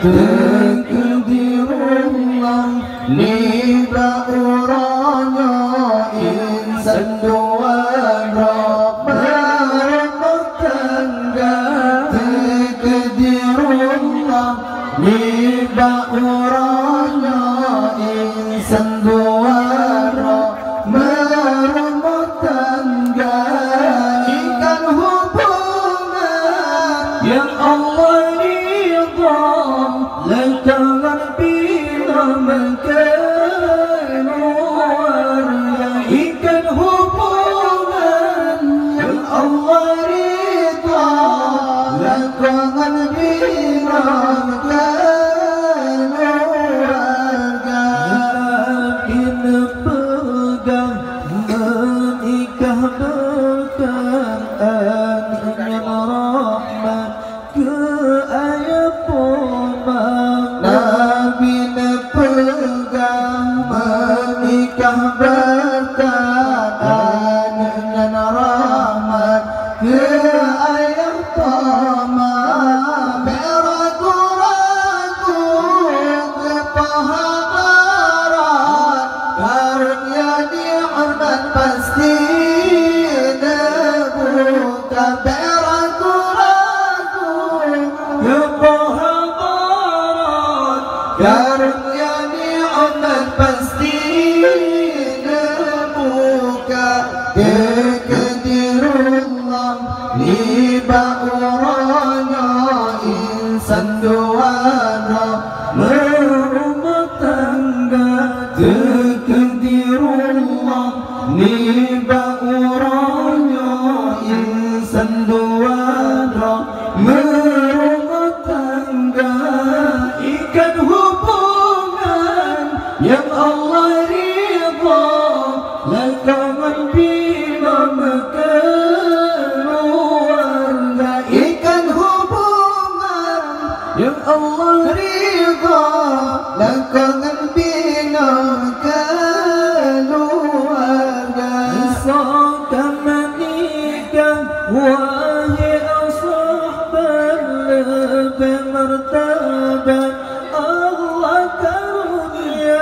Takdirullah niba orangnya insan dua roh berumah tangga. Takdirullah niba orangnya insan dua roh berumah tangga. Ikan hubungan yang Allah lantaran bila makan warga. Ikan hubungan yang Allah ridha lantaran bila makan warga. Bila pegang menikah berkenaan dengan rahmat ke ayah Nabi pegang menikah berkenaan dengan rahmat ke ayah Tama. Beragu-ragu ke paha barat karunia nikmat pasti dibuka. Beragu-ragu ke paha karunia nikmat pasti dibuka. Takdirullah niba orangnya insan dua roh berumah tangga. Takdirullah niba orangnya insan dua roh berumah tangga. Ikan hubungan yang Allah ridha lantaran bila makan warga. Ikan hubungan yang Allah ridha lantaran bila makan warga. Asalkan menikah wahai sahabat lebih martabat Allah karunia.